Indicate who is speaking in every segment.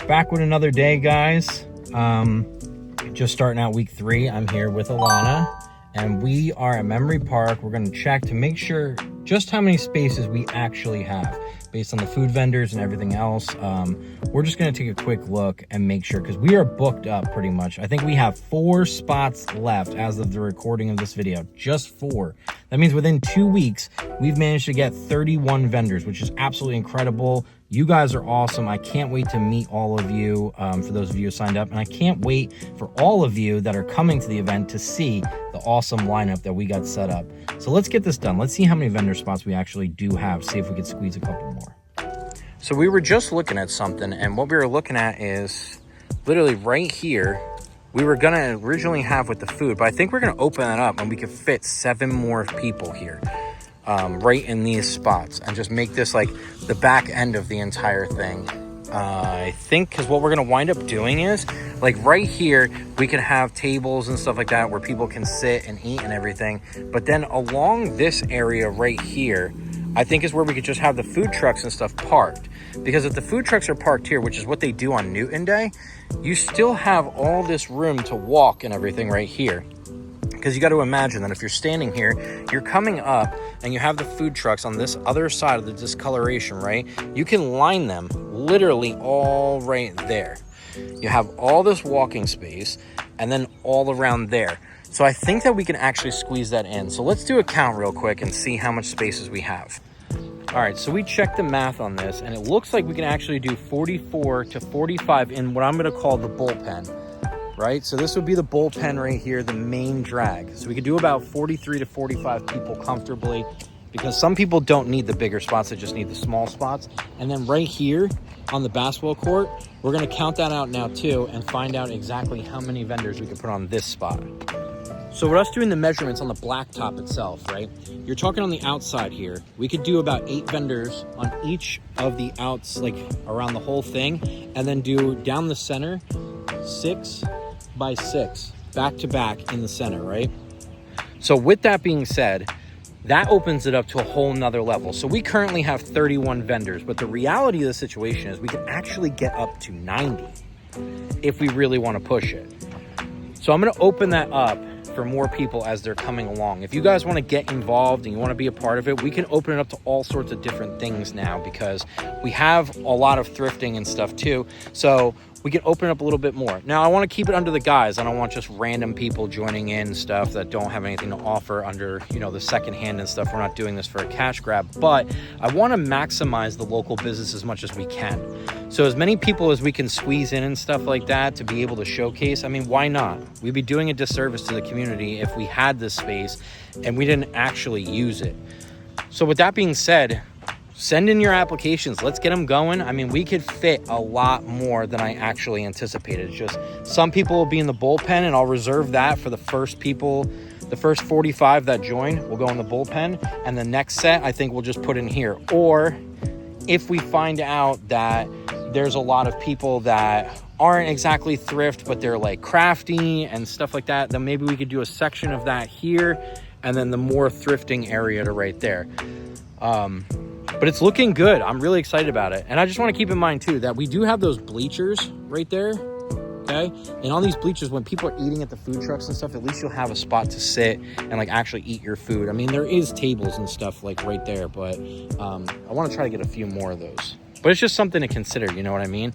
Speaker 1: Back with another day, guys. Just starting out week 3. I'm here with Alana, and we are at Memory Park. We're going to check to make sure just how many spaces we actually have based on the food vendors and everything else. We're just going to take a quick look and make sure, because we are booked up pretty much. I think we have 4 spots left as of the recording of this video, just 4. That means within 2 weeks, we've managed to get 31 vendors, which is absolutely incredible. You guys are awesome. I can't wait to meet all of you, for those of you who signed up. And I can't wait for all of you that are coming to the event to see the awesome lineup that we got set up. So let's get this done. Let's see how many vendor spots we actually do have. See if we could squeeze a couple more. So we were just looking at something, and what we were looking at is literally right here. We were gonna originally have with the food, but I think we're gonna open that up and we could fit 7 more people here. Right in these spots, and just make this like the back end of the entire thing. I think because what we're going to wind up doing is like right here we can have tables and stuff like that where people can sit and eat and everything, but then along this area right here I think is where we could just have the food trucks and stuff parked, because if the food trucks are parked here, which is what they do on Newton Day, you still have all this room to walk and everything right here. Because you got to imagine that if you're standing here, you're coming up and you have the food trucks on this other side of the discoloration, right? You can line them literally all right there. You have all this walking space and then all around there. So I think that we can actually squeeze that in. So let's do a count real quick and see how much spaces we have. All right, so we checked the math on this, and it looks like we can actually do 44 to 45 in what I'm going to call the bullpen. Right, so this would be the bullpen right here, the main drag. So we could do about 43 to 45 people comfortably, because some people don't need the bigger spots, they just need the small spots. And then right here on the basketball court, we're gonna count that out now too and find out exactly how many vendors we could put on this spot. So with us doing the measurements on the blacktop itself, right, you're talking on the outside here, we could do about 8 vendors on each of the outs, like around the whole thing, and then do down the center 6 by 6 back to back in the center, right? So with that being said, that opens it up to a whole nother level. So we currently have 31 vendors, but the reality of the situation is we can actually get up to 90 if we really want to push it. So I'm going to open that up for more people as they're coming along. If you guys want to get involved and you want to be a part of it, we can open it up to all sorts of different things now, because we have a lot of thrifting and stuff too. So we can open it up a little bit more. Now, I want to keep it under the guise. I don't want just random people joining in and stuff that don't have anything to offer under, you know, the secondhand and stuff. We're not doing this for a cash grab, but I want to maximize the local business as much as we can. So as many people as we can squeeze in and stuff like that to be able to showcase, I mean, why not? We'd be doing a disservice to the community if we had this space and we didn't actually use it. So with that being said, send in your applications. Let's get them going. I mean, we could fit a lot more than I actually anticipated. It's just some people will be in the bullpen, and I'll reserve that for the first people. The first 45 that join will go in the bullpen, and the next set I think we'll just put in here. Or if we find out that there's a lot of people that aren't exactly thrift, but they're like crafty and stuff like that, then maybe we could do a section of that here, and then the more thrifting area to right there. But it's looking good. I'm really excited about it. And I just want to keep in mind too that we do have those bleachers right there, okay? And on these bleachers, when people are eating at the food trucks and stuff, at least you'll have a spot to sit and like actually eat your food. I mean, there is tables and stuff like right there, but I want to try to get a few more of those. But it's just something to consider, you know what I mean?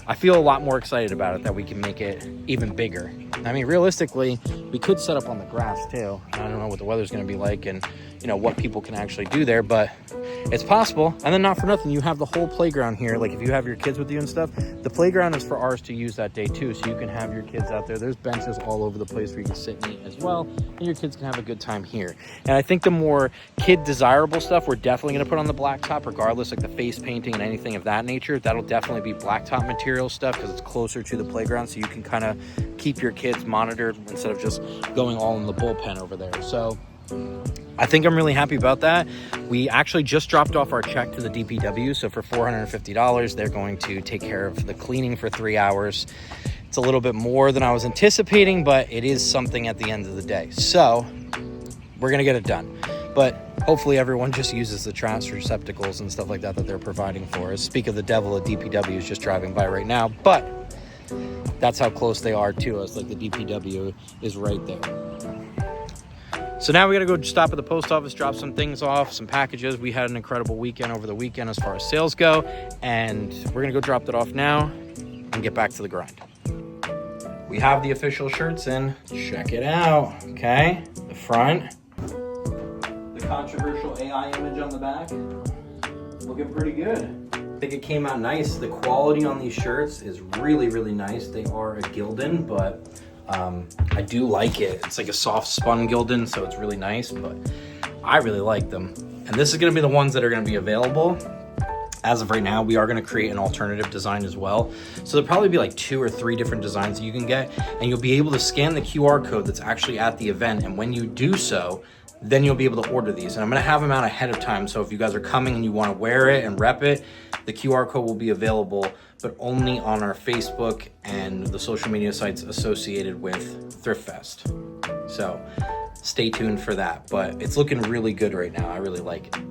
Speaker 1: I feel a lot more excited about it, that we can make it even bigger. I mean, realistically, we could set up on the grass too. I don't know what the weather's going to be like and, you know, what people can actually do there, but it's possible. And then not for nothing, you have the whole playground here. Like if you have your kids with you and stuff, the playground is for ours to use that day too. So you can have your kids out there. There's benches all over the place where you can sit and eat as well. And your kids can have a good time here. And I think the more kid desirable stuff, we're definitely going to put on the blacktop regardless, like the face painting and anything of that nature. That'll definitely be blacktop material stuff because it's closer to the playground. So you can kind of keep your kids monitored instead of just going all in the bullpen over there. So I think I'm really happy about that. We actually just dropped off our check to the DPW. So for $450, they're going to take care of the cleaning for 3 hours. It's a little bit more than I was anticipating, but it is something at the end of the day. So we're going to get it done. But Hopefully everyone just uses the trash receptacles and stuff like that they're providing for us. Speak of the devil, a DPW is just driving by right now, but that's how close they are to us. Like, the DPW is right there. So now we gotta go stop at the post office, drop some things off, some packages. We had an incredible weekend over the weekend as far as sales go, and we're gonna go drop that off now and get back to the grind. We have the official shirts in. Check it out, okay? The front, the controversial AI image on the back, looking pretty good. I think it came out nice. The quality on these shirts is really, really nice. They are a Gildan, but I do like it. It's like a soft spun Gildan, so it's really nice, but I really like them. And this is gonna be the ones that are gonna be available. As of right now, we are gonna create an alternative design as well. So there'll probably be like 2 or 3 different designs that you can get, and you'll be able to scan the QR code that's actually at the event. And when you do so, then you'll be able to order these. And I'm gonna have them out ahead of time. So if you guys are coming and you wanna wear it and rep it, the QR code will be available, but only on our Facebook and the social media sites associated with ThriftFest. So stay tuned for that, but it's looking really good right now. I really like it.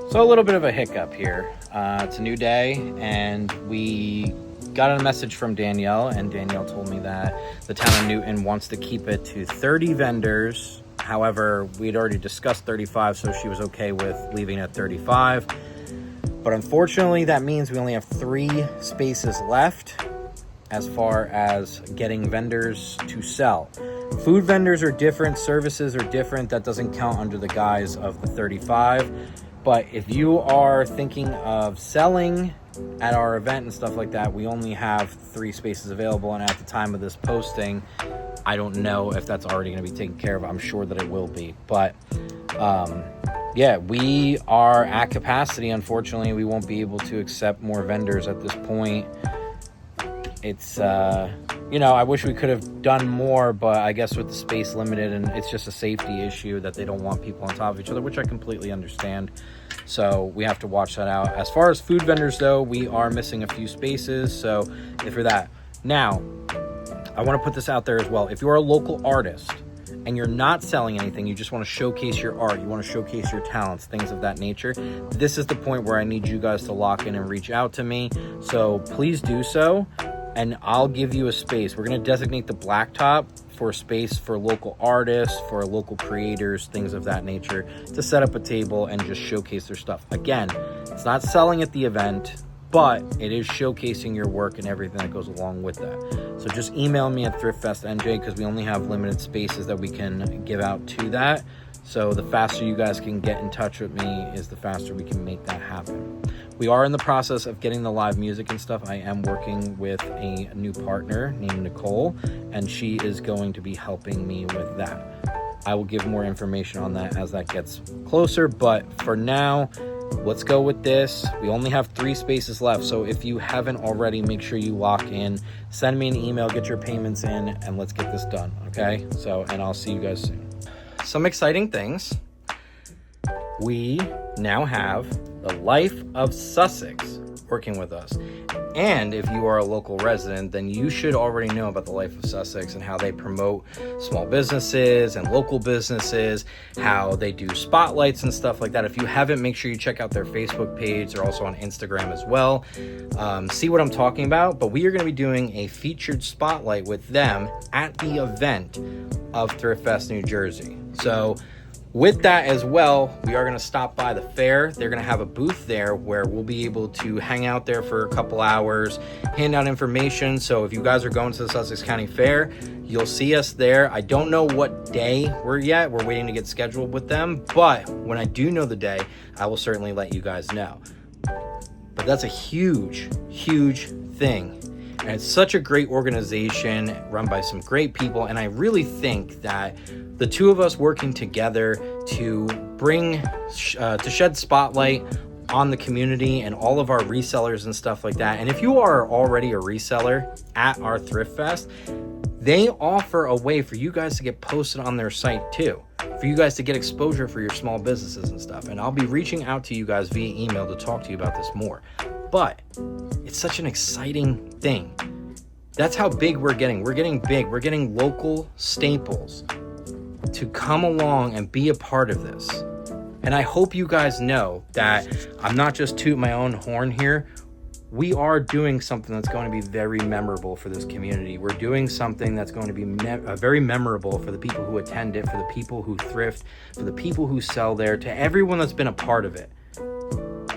Speaker 1: So a little bit of a hiccup here. It's a new day, and we got a message from Danielle, and Danielle told me that the town of Newton wants to keep it to 30 vendors. However, we'd already discussed 35, so she was okay with leaving it at 35. But unfortunately, that means we only have 3 spaces left as far as getting vendors to sell. Food vendors are different, services are different. That doesn't count under the guise of the 35. But if you are thinking of selling at our event and stuff like that, we only have 3 spaces available. And at the time of this posting, I don't know if that's already going to be taken care of. I'm sure that it will be. But yeah, we are at capacity. Unfortunately, we won't be able to accept more vendors at this point. It's, you know, I wish we could have done more, but I guess with the space limited, and it's just a safety issue that they don't want people on top of each other, which I completely understand. So we have to watch that out. As far as food vendors, though, we are missing a few spaces. So if you're that. Now, I want to put this out there as well. If you're a local artist and you're not selling anything, you just want to showcase your art, you want to showcase your talents, things of that nature, this is the point where I need you guys to lock in and reach out to me. So please do so, and I'll give you a space. We're going to designate the blacktop for space for local artists, for local creators, things of that nature, to set up a table and just showcase their stuff. Again, it's not selling at the event, but it is showcasing your work and everything that goes along with that. So just email me at ThriftFestNJ, because we only have limited spaces that we can give out to that. So the faster you guys can get in touch with me is the faster we can make that happen. We are in the process of getting the live music and stuff. I am working with a new partner named Nicole, and she is going to be helping me with that. I will give more information on that as that gets closer, but for now, let's go with this. We only have 3 spaces left, so if you haven't already, make sure you lock in. Send me an email, get your payments in, and let's get this done, okay? So, and I'll see you guys soon. Some exciting things. We now have the Life of Sussex working with us. And if you are a local resident, then you should already know about the Life of Sussex and how they promote small businesses and local businesses, how they do spotlights and stuff like that. If you haven't, make sure you check out their Facebook page. They're also on Instagram as well. See what I'm talking about. But we are going to be doing a featured spotlight with them at the event of ThriftFest New Jersey. So with that as well, we are going to stop by the fair. They're going to have a booth there where we'll be able to hang out there for a couple hours, hand out information. So if you guys are going to the Sussex County Fair, you'll see us there. I don't know what day we're waiting to get scheduled with them, but when I do know the day, I will certainly let you guys know. But that's a huge, huge thing. And it's such a great organization run by some great people. And I really think that the two of us working together to bring, to shed spotlight on the community and all of our resellers and stuff like that. And if you are already a reseller at our Thrift Fest, they offer a way for you guys to get posted on their site too, for you guys to get exposure for your small businesses and stuff. And I'll be reaching out to you guys via email to talk to you about this more. But it's such an exciting thing. That's how big we're getting. We're getting big. We're getting local staples to come along and be a part of this. And I hope you guys know that I'm not just tooting my own horn here. We are doing something that's going to be very memorable for this community. We're doing something that's going to be very memorable for the people who attend it, for the people who thrift, for the people who sell there, to everyone that's been a part of it.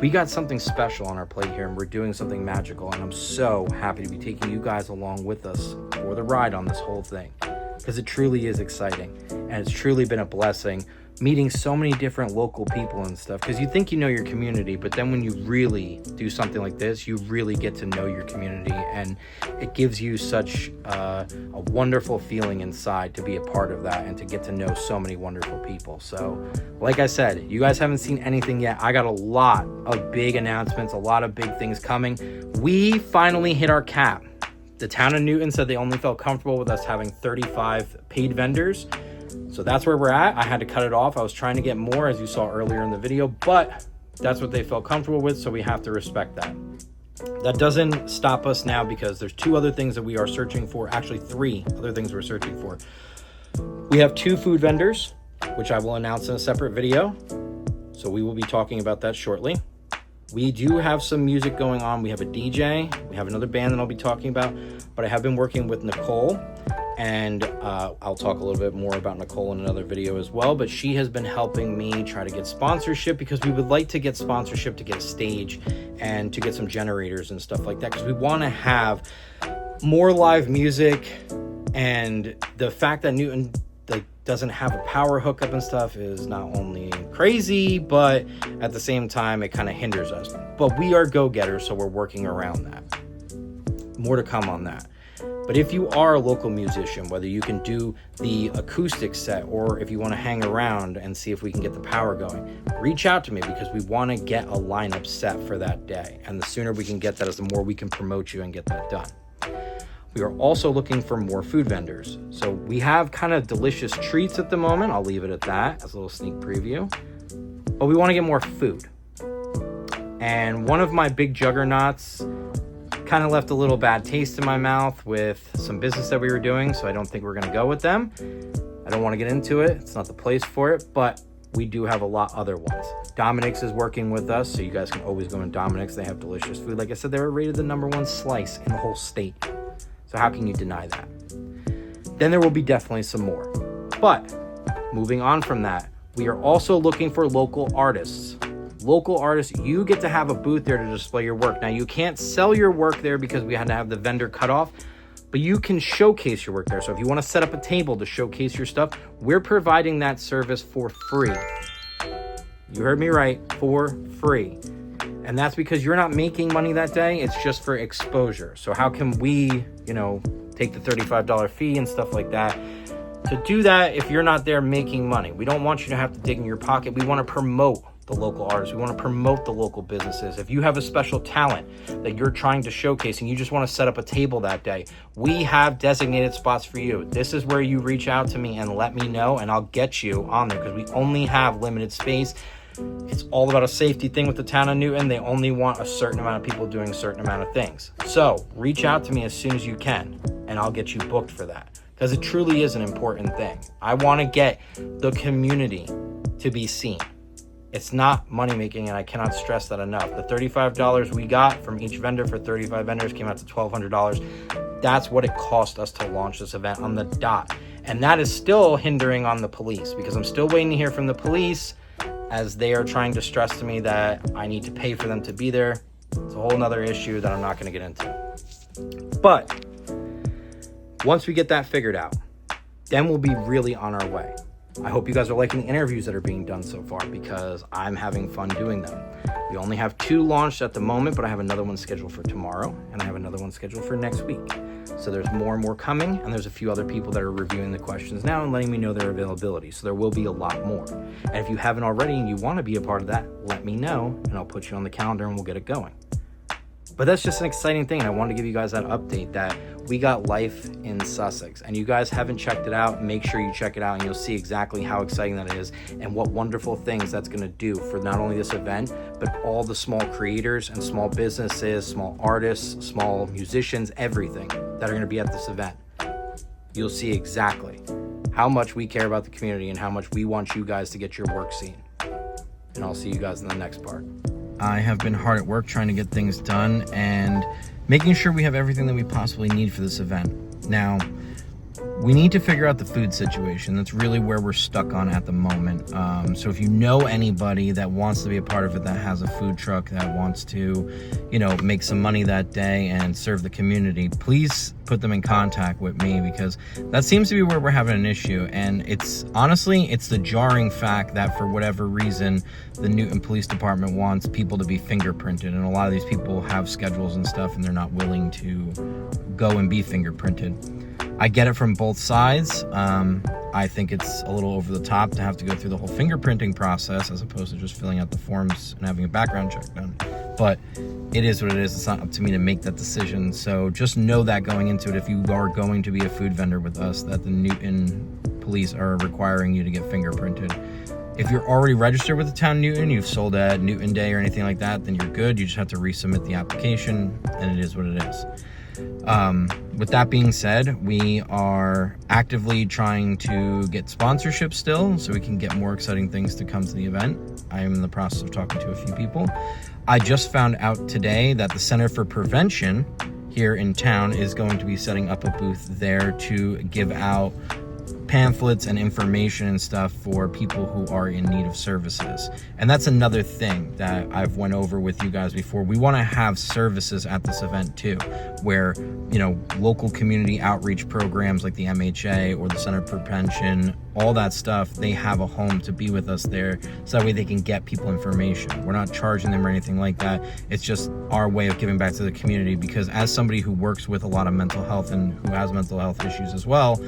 Speaker 1: We got something special on our plate here, and we're doing something magical, and I'm so happy to be taking you guys along with us for the ride on this whole thing, because it truly is exciting, and it's truly been a blessing meeting so many different local people and stuff, because you think you know your community, but then when you really do something like this, you really get to know your community, and it gives you such a wonderful feeling inside to be a part of that and to get to know so many wonderful people. So like I said, you guys haven't seen anything yet. I got a lot of big announcements, a lot of big things coming. We finally hit our cap. The town of Newton said they only felt comfortable with us having 35 paid vendors. So that's where we're at. I had to cut it off. I was trying to get more, as you saw earlier in the video, but that's what they felt comfortable with, so we have to respect that. That doesn't stop us now, because there's 2 other things that we are searching for. Actually, 3 other things we're searching for. We have 2 food vendors, which I will announce in a separate video. So we will be talking about that shortly. We do have some music going on. We have a DJ. We have another band that I'll be talking about, but I have been working with Nicole, and I'll talk a little bit more about Nicole in another video as well, but she has been helping me try to get sponsorship, because we would like to get sponsorship to get a stage and to get some generators and stuff like that, because we want to have more live music. And the fact that Newton doesn't have a power hookup and stuff is not only crazy, but at the same time it kind of hinders us. But we are go-getters, so we're working around that. More to come on that. But if you are a local musician, whether you can do the acoustic set or if you want to hang around and see if we can get the power going, reach out to me, because we want to get a lineup set for that day. And the sooner we can get that, the more we can promote you and get that done. We are also looking for more food vendors. So we have kind of delicious treats at the moment. I'll leave it at that as a little sneak preview. But we want to get more food. And one of my big juggernauts kind of left a little bad taste in my mouth with some business that we were doing, so I don't think we're going to go with them. I don't want to get into it. It's not the place for it, but we do have a lot other ones. Dominic's is working with us, so you guys can always go to Dominic's. They have delicious food. Like I said, they were rated the #1 slice in the whole state. So how can you deny that? Then there will be definitely some more. But moving on from that, we are also looking for local artists. Local artists, you get to have a booth there to display your work. Now, you can't sell your work there because we had to have the vendor cut off, but you can showcase your work there. So if you want to set up a table to showcase your stuff, we're providing that service for free. You heard me right, for free. And that's because you're not making money that day. It's just for exposure. So how can we, take the $35 fee and stuff like that to do that if you're not there making money? We don't want you to have to dig in your pocket. We want to promote the local artists. We want to promote the local businesses. If you have a special talent that you're trying to showcase and you just want to set up a table that day, we have designated spots for you. This is where you reach out to me and let me know, and I'll get you on there, because we only have limited space. It's all about a safety thing with the town of Newton. They only want a certain amount of people doing a certain amount of things. So reach out to me as soon as you can, and I'll get you booked for that, because it truly is an important thing. I want to get the community to be seen. It's not money making, and I cannot stress that enough. The $35 we got from each vendor for 35 vendors came out to $1,200. That's what it cost us to launch this event on the dot. And that is still hindering on the police, because I'm still waiting to hear from the police, as they are trying to stress to me that I need to pay for them to be there. It's a whole nother issue that I'm not going to get into. But once we get that figured out, then we'll be really on our way. I hope you guys are liking the interviews that are being done so far, because I'm having fun doing them. We only have 2 launched at the moment, but I have another one scheduled for tomorrow, and I have another one scheduled for next week. So there's more and more coming, and there's a few other people that are reviewing the questions now and letting me know their availability. So there will be a lot more. And if you haven't already and you want to be a part of that, let me know, and I'll put you on the calendar and we'll get it going. But that's just an exciting thing. I wanted to give you guys that update that we got life in Sussex, and you guys haven't checked it out. Make sure you check it out, and you'll see exactly how exciting that is and what wonderful things that's going to do for not only this event, but all the small creators and small businesses, small artists, small musicians, everything that are going to be at this event. You'll see exactly how much we care about the community and how much we want you guys to get your work seen. and I'll see you guys in the next part. I have been hard at work trying to get things done and making sure we have everything that we possibly need for this event. Now, we need to figure out the food situation. That's really where we're stuck on at the moment. So if you know anybody that wants to be a part of it, that has a food truck, that wants to, you know, make some money that day and serve the community, please put them in contact with me, because that seems to be where we're having an issue. And it's honestly, it's the jarring fact that for whatever reason, the Newton Police Department wants people to be fingerprinted. And a lot of these people have schedules and stuff, and they're not willing to go and be fingerprinted. I get it from both sides. I think it's a little over the top to have to go through the whole fingerprinting process as opposed to just filling out the forms and having a background check done. But it is what it is. It's not up to me to make that decision. So just know that going into it, if you are going to be a food vendor with us, that the Newton police are requiring you to get fingerprinted. If you're already registered with the town of Newton, you've sold at Newton Day or anything like that, then you're good. You just have to resubmit the application, and it is what it is. With that being said, we are actively trying to get sponsorships still so we can get more exciting things to come to the event. I am in the process of talking to a few people. I just found out today that the Center for Prevention here in town is going to be setting up a booth there to give out pamphlets and information and stuff for people who are in need of services. And that's another thing that I've went over with you guys before. We want to have services at this event too, where, you know, local community outreach programs like the MHA or the Center for Prevention, all that stuff, they have a home to be with us there, so that way they can get people information. We're not charging them or anything like that. It's just our way of giving back to the community, because as somebody who works with a lot of mental health and who has mental health issues as well,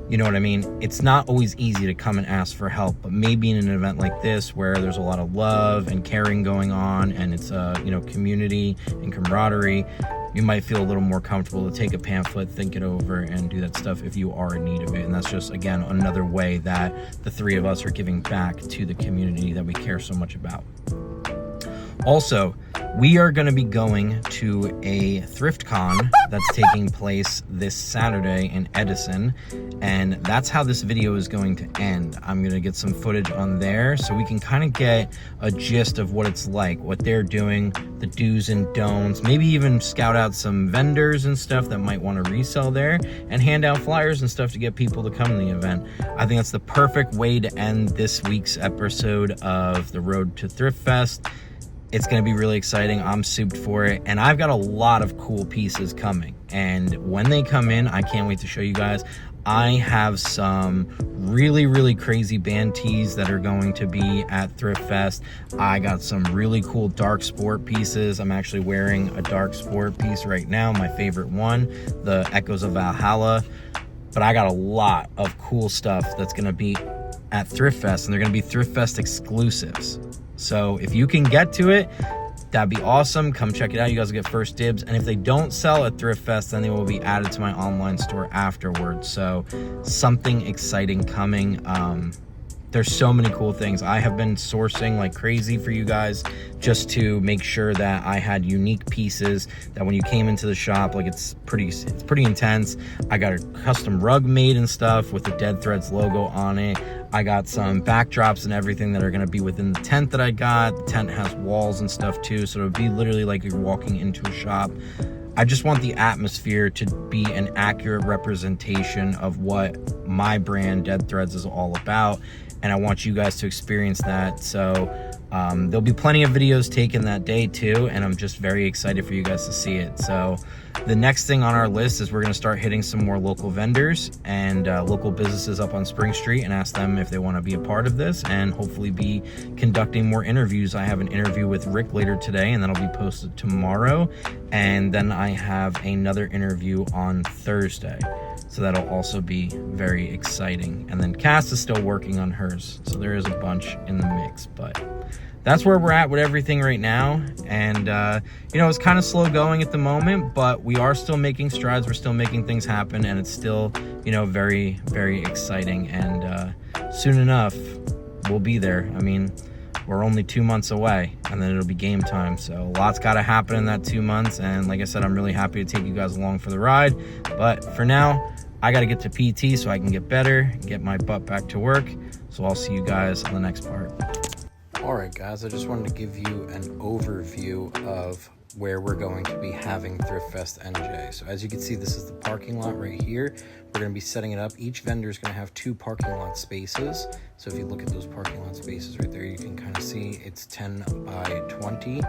Speaker 1: you know what I mean? It's not always easy to come and ask for help, but maybe in an event like this where there's a lot of love and caring going on, and it's a, you know, community and camaraderie, you might feel a little more comfortable to take a pamphlet, think it over, and do that stuff if you are in need of it. And that's just, again, another way that the three of us are giving back to the community that we care so much about. Also, we are going to be going to a thrift con that's taking place this Saturday in Edison, and that's how this video is going to end. I'm going to get some footage on there so we can kind of get a gist of what it's like, what they're doing, the do's and don'ts, maybe even scout out some vendors and stuff that might want to resell there, and hand out flyers and stuff to get people to come to the event. I think that's the perfect way to end this week's episode of The Road to ThriftFest. It's going to be really exciting. I'm souped for it, and I've got a lot of cool pieces coming, and when they come in, I can't wait to show you guys. I have some really, really crazy band tees that are going to be at ThriftFest. I got some really cool dark sport pieces. I'm actually wearing a dark sport piece right now, my favorite one, the Echoes of Valhalla. But I got a lot of cool stuff that's going to be at ThriftFest, and they're going to be ThriftFest exclusives. So if you can get to it, that'd be awesome. Come check it out. You guys will get first dibs. And if they don't sell at ThriftFest, then they will be added to my online store afterwards. So something exciting coming. There's so many cool things. I have been sourcing like crazy for you guys just to make sure that I had unique pieces that when you came into the shop, like it's pretty intense. I got a custom rug made and stuff with the Dead Threads logo on it. I got some backdrops and everything that are going to be within the tent that I got. The tent has walls and stuff too, so it'll be literally like you're walking into a shop. I just want the atmosphere to be an accurate representation of what my brand Dead Threads is all about, and I want you guys to experience that. So there'll be plenty of videos taken that day too, and I'm just very excited for you guys to see it. So the next thing on our list is we're going to start hitting some more local vendors and local businesses up on Spring Street and ask them if they want to be a part of this, and hopefully be conducting more interviews. I have an interview with Rick later today, and that'll be posted tomorrow, and then I have another interview on Thursday. So that'll also be very exciting. And then Cass is still working on hers, so there is a bunch in the mix, but that's where we're at with everything right now. And you know, it's kind of slow going at the moment, but we are still making strides. We're still making things happen, and it's still, you know, very, very exciting. And soon enough, we'll be there. I mean, we're only 2 months away, and then it'll be game time. So a lot's got to happen in that 2 months. And like I said, I'm really happy to take you guys along for the ride. But for now, I got to get to PT so I can get better and get my butt back to work. So I'll see you guys on the next part. All right, guys, I just wanted to give you an overview of where we're going to be having ThriftFest NJ. So as you can see, this is the parking lot right here. We're going to be setting it up. Each vendor is going to have 2 parking lot spaces. So if you look at those parking lot spaces right there, you can kind of see it's 10 by 20.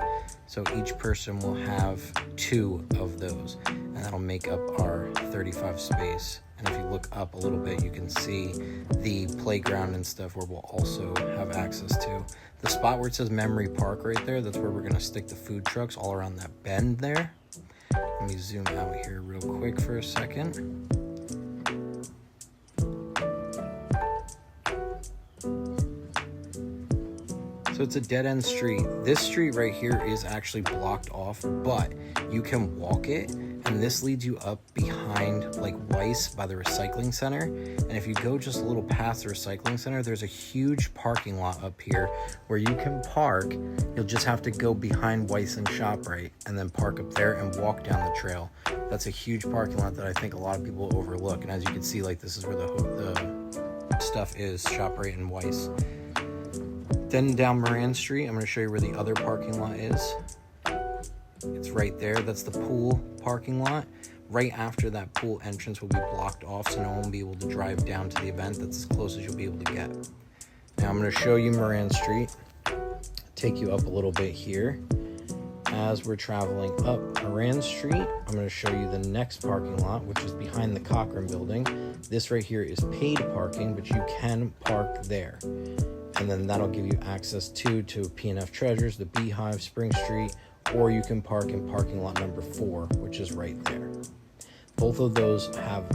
Speaker 1: So each person will have 2 of those, and that'll make up our 35 space. And if you look up a little bit, you can see the playground and stuff where we'll also have access to. The spot where it says Memory Park right there, that's where we're going to stick the food trucks all around that bend there. Let me zoom out here real quick for a second. So it's a dead-end street. This street right here is actually blocked off, but you can walk it, and this leads you up behind like Weiss by the recycling center. And if you go just a little past the recycling center, there's a huge parking lot up here where you can park. You'll just have to go behind Weiss and ShopRite and then park up there and walk down the trail. That's a huge parking lot that I think a lot of people overlook. And as you can see, like, this is where the stuff is, ShopRite and Weiss. Then down Moran Street, I'm going to show you where the other parking lot is. It's right there. That's the pool parking lot. Right after that pool entrance will be blocked off, so no one will be able to drive down to the event. That's as close as you'll be able to get. Now I'm going to show you Moran Street. Take you up a little bit here. As we're traveling up Moran Street, I'm going to show you the next parking lot, which is behind the Cochran building. This right here is paid parking, but you can park there. And then that'll give you access to P&F Treasures, the Beehive, Spring Street, or you can park in parking lot number 4, which is right there. Both of those have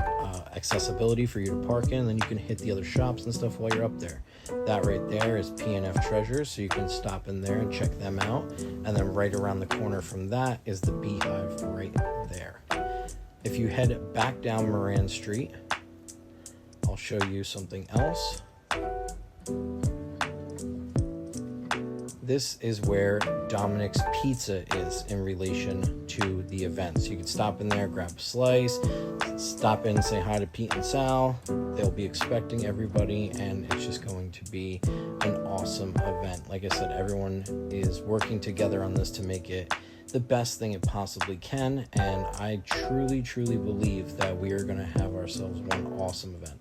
Speaker 1: accessibility for you to park in, and then you can hit the other shops and stuff while you're up there. That right there is P&F Treasures, so you can stop in there and check them out. And then right around the corner from that is the Beehive right there. If you head back down Moran Street, I'll show you something else. This is where Dominic's Pizza is in relation to the event. So you can stop in there, grab a slice, stop in, say hi to Pete and Sal. They'll be expecting everybody, and it's just going to be an awesome event. Like I said, everyone is working together on this to make it the best thing it possibly can, and I truly, truly believe that we are going to have ourselves one awesome event.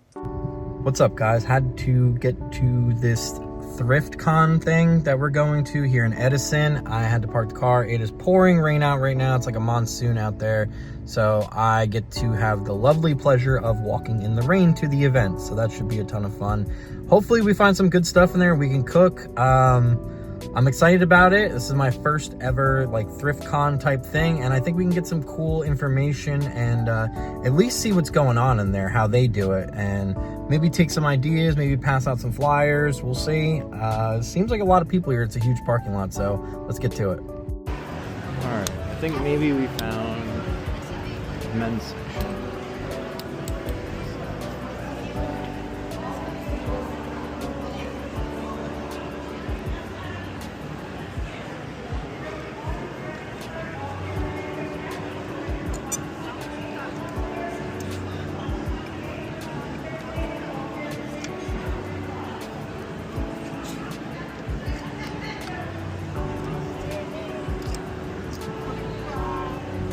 Speaker 1: What's up, guys? Had to get to this ThriftCon thing that we're going to here in Edison. I had to park the car. It is pouring rain out right now. It's like a monsoon out there. So I get to have the lovely pleasure of walking in the rain to the event. So that should be a ton of fun. Hopefully we find some good stuff in there and we can cook. I'm excited about it. This is my first ever like ThriftCon type thing, and I think we can get some cool information and at least see what's going on in there, how they do it, and maybe take some ideas, maybe pass out some flyers. We'll see. Seems like a lot of people here. It's a huge parking lot, so let's get to it. All right, I think maybe we found men's section.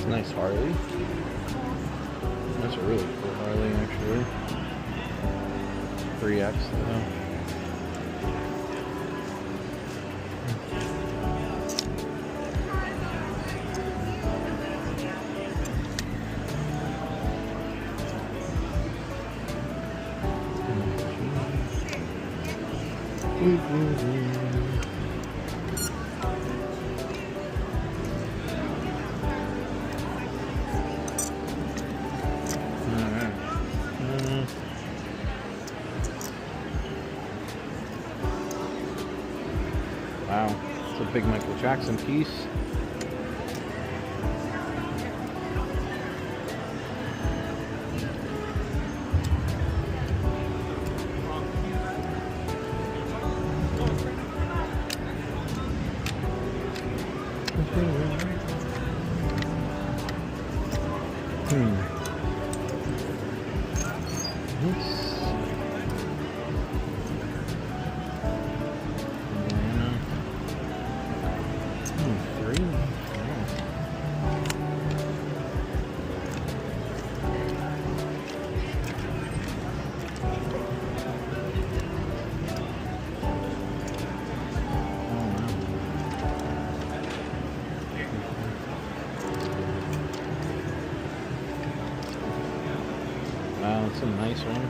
Speaker 1: Nice Harley. That's a really cool Harley, actually. 3X though. Wow, it's a big Michael Jackson piece. Wow, that's a nice one.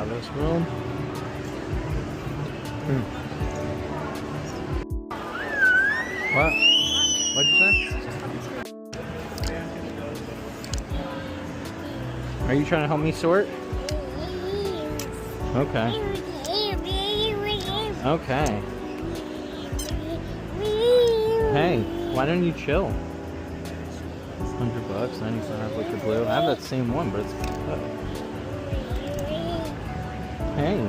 Speaker 1: This room. What? What'd you say? Are you trying to help me sort? Okay. Okay. Hey, why don't you chill? $100, 95 liquid glue. I have that same one, but it's hey.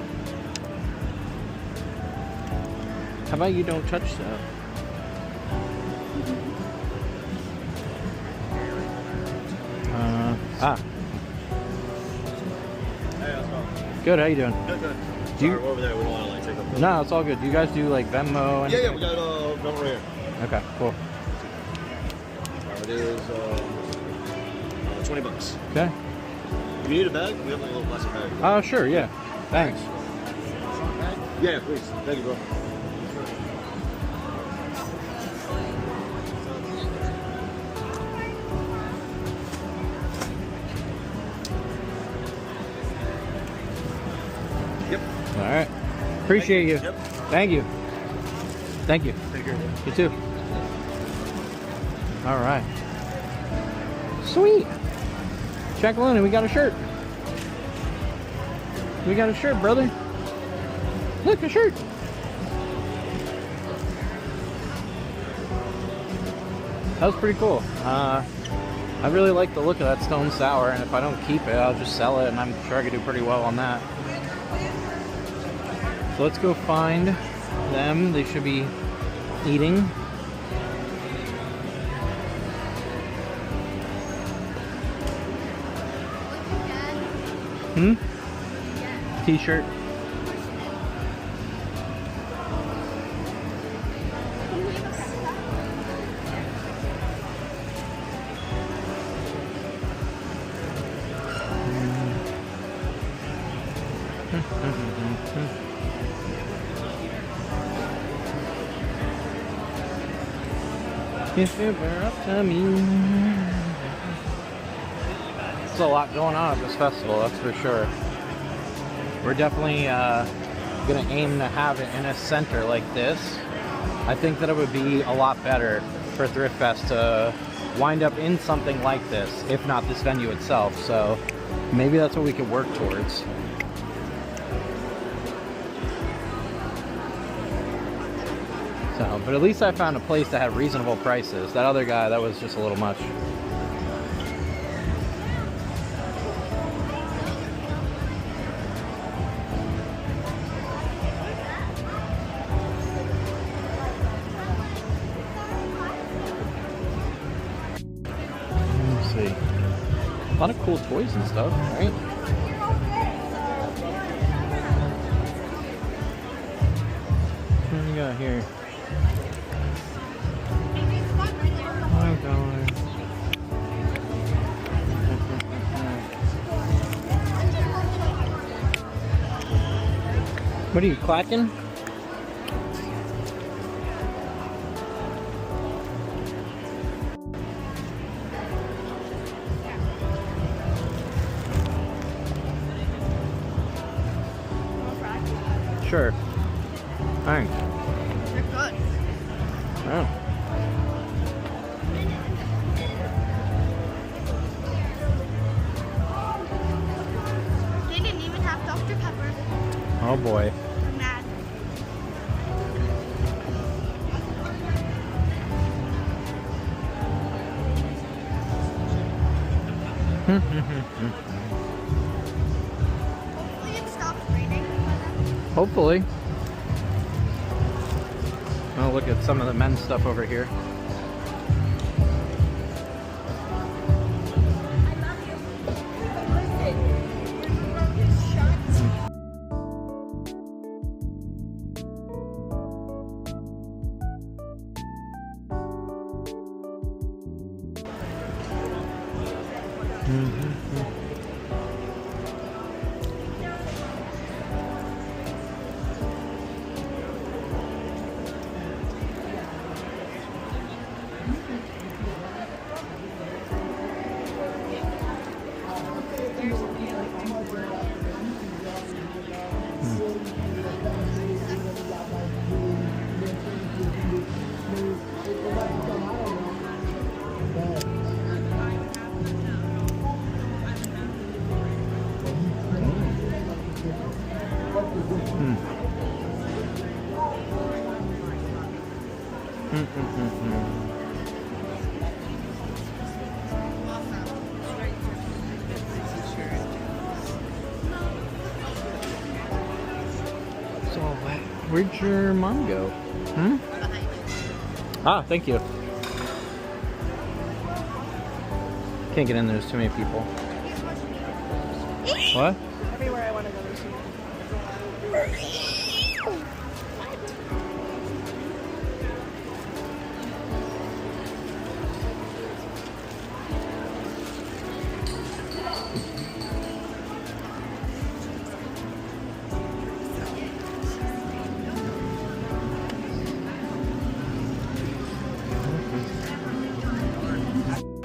Speaker 1: How about you don't touch that?
Speaker 2: Hey, how's it going?
Speaker 1: Good, how you doing?
Speaker 2: Good, good.
Speaker 1: Do you...
Speaker 2: Sorry, we're over there, we don't want to like take up.
Speaker 1: No, it's all good. Do you guys do like Venmo?
Speaker 2: Yeah, we got Venmo right here.
Speaker 1: Okay, cool.
Speaker 2: It is $20.
Speaker 1: Okay.
Speaker 2: If you need a bag, we have like a little plastic bag.
Speaker 1: Oh, sure, yeah. Thanks.
Speaker 2: Yeah, please. Thank you, bro. Yep.
Speaker 1: All right. Appreciate you.
Speaker 2: Yep.
Speaker 1: Thank you. Thank you.
Speaker 2: Take care.
Speaker 1: You too. All right. Sweet. Jacqueline, we got a shirt. We got a shirt, brother. Look, a shirt. That was pretty cool. I really like the look of that stone sour, and if I don't keep it, I'll just sell it, and I'm sure I could do pretty well on that. So let's go find them. They should be eating. T-shirt. If it were up to me. There's a lot going on at this festival, that's for sure. We're definitely gonna aim to have it in a center like this. I think that it would be a lot better for ThriftFest to wind up in something like this, if not this venue itself. So maybe that's what we could work towards. So, but at least I found a place that had reasonable prices. That other guy, that was just a little much. Let's see. A lot of cool toys and stuff, right? What do we got here? What are you, clacking? Sure. Thanks.
Speaker 3: They're good.
Speaker 1: Oh.
Speaker 3: They didn't even have Dr. Pepper.
Speaker 1: Oh boy.
Speaker 3: I'm mad. Hopefully it stops raining by then.
Speaker 1: Hopefully. Oh, look at some of the men's stuff over here. So, where'd your mom go? Ah, thank you. Can't get in, there's too many people. What?
Speaker 3: Everywhere I want to go, there's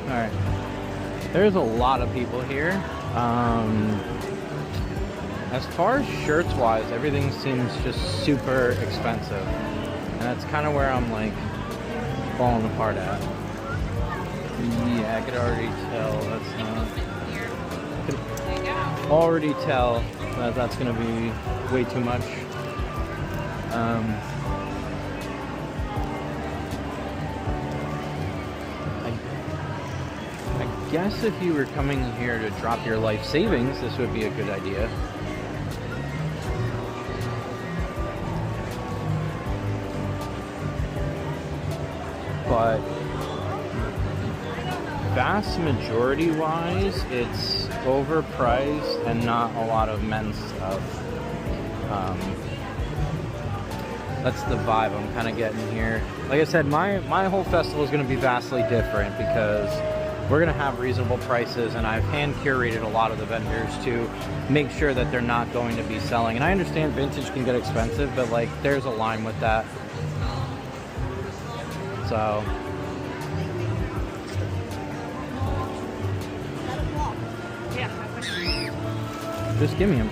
Speaker 1: Alright. There's a lot of people here. As far as shirts wise, everything seems just super expensive. And that's kind of where I'm like falling apart at. Yeah, I could already tell that's not. I could already tell that that's gonna be way too much. I guess if you were coming here to drop your life savings, this would be a good idea. But vast majority wise, it's overpriced and not a lot of men's stuff. That's the vibe I'm kind of getting here. Like I said, my whole festival is going to be vastly different because we're going to have reasonable prices, and I've hand curated a lot of the vendors to make sure that they're not going to be selling. And I understand vintage can get expensive, but like there's a line with that. So just give me him.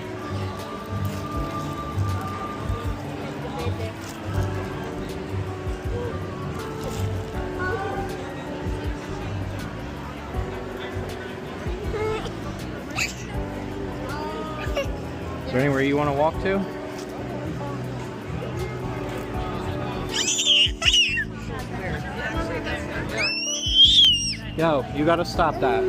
Speaker 1: Is there anywhere you want to walk to? Yo, you gotta stop that.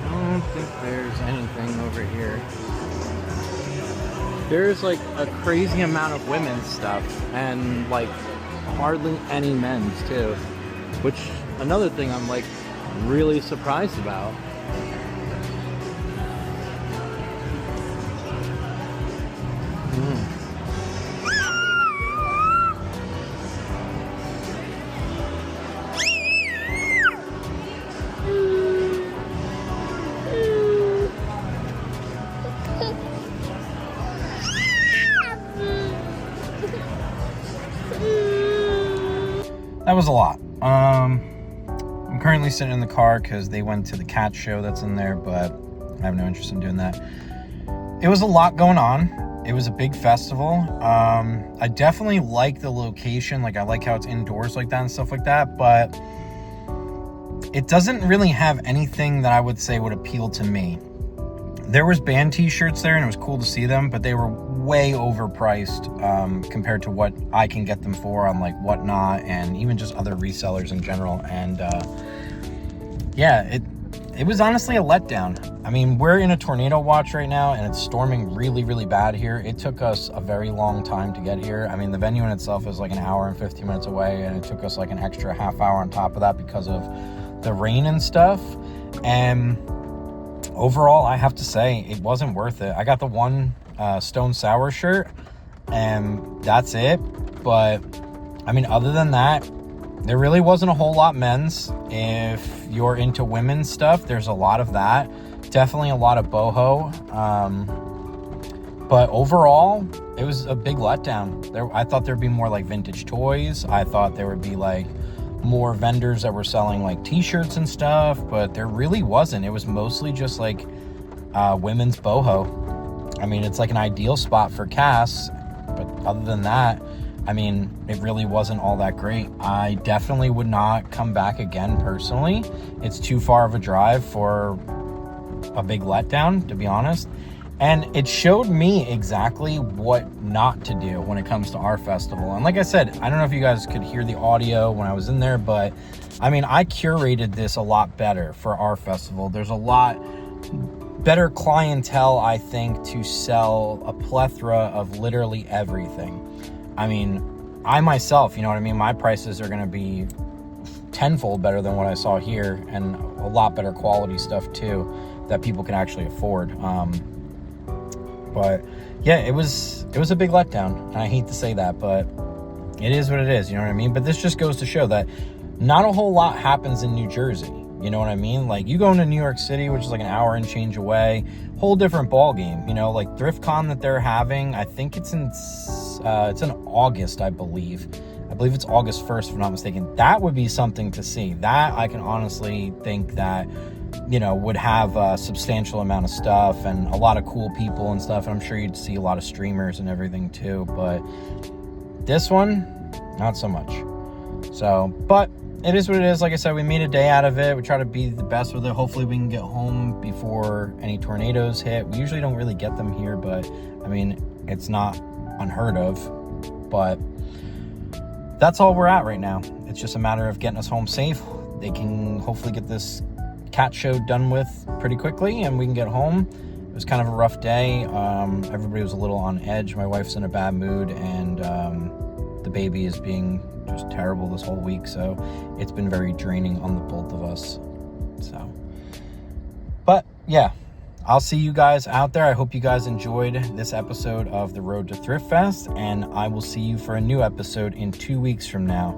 Speaker 1: I don't think there's anything over here. There's like a crazy amount of women's stuff and like hardly any men's too. Which, another thing I'm like really surprised about. That was a lot. I'm currently sitting in the car because they went to the cat show that's in there, but I have no interest in doing that. It was a lot going on. It was a big festival. I definitely like the location. Like, I like how it's indoors like that and stuff like that, but it doesn't really have anything that I would say would appeal to me. There was band t-shirts there and it was cool to see them, but they were way overpriced compared to what I can get them for on like Whatnot and even just other resellers in general. And yeah, it was honestly a letdown. I mean, we're in a tornado watch right now and it's storming really, really bad here. It took us a very long time to get here. I mean, the venue in itself is like an hour and 15 minutes away, and it took us like an extra half hour on top of that because of the rain and stuff. And overall, I have to say, it wasn't worth it. I got the one Stone Sour shirt, and that's it. But, I mean, other than that, there really wasn't a whole lot men's. If you're into women's stuff, there's a lot of that. Definitely a lot of boho. But overall, it was a big letdown. I thought there'd be more like vintage toys. I thought there would be like more vendors that were selling like t-shirts and stuff, but there really wasn't. It was mostly just like women's boho. I mean, it's like an ideal spot for Cass, but other than that, I mean, it really wasn't all that great. I definitely would not come back again personally. It's too far of a drive for a big letdown, to be honest. And it showed me exactly what not to do when it comes to our festival. And like I said, I don't know if you guys could hear the audio when I was in there, but I mean, I curated this a lot better for our festival. There's a lot better clientele, I think, to sell a plethora of literally everything. I mean, I myself, you know what I mean? My prices are going to be tenfold better than what I saw here, and a lot better quality stuff too that people can actually afford. But yeah, it was a big letdown, and I hate to say that, but it is what it is, you know what I mean? But this just goes to show that not a whole lot happens in New Jersey, you know what I mean? Like, you go into New York City, which is like an hour and change away, whole different ball game, you know? Like ThriftCon that they're having, I think it's in August, I believe it's August 1st, if I'm not mistaken. That would be something to see. That I can honestly think that, you know, would have a substantial amount of stuff and a lot of cool people and stuff. And I'm sure you'd see a lot of streamers and everything too. But this one, not so much. So, but it is what it is. Like I said, we made a day out of it. We try to be the best with it. Hopefully we can get home before any tornadoes hit. We usually don't really get them here, but I mean, it's not unheard of. But that's all we're at right now. It's just a matter of getting us home safe. They can hopefully get this cat show done with pretty quickly and we can get home. It was kind of a rough day. Everybody was a little on edge. My wife's in a bad mood, and the baby is being just terrible this whole week, so it's been very draining on the both of us. So, but yeah, I'll see you guys out there. I hope you guys enjoyed this episode of The Road to ThriftFest, and I will see you for a new episode in 2 weeks from now.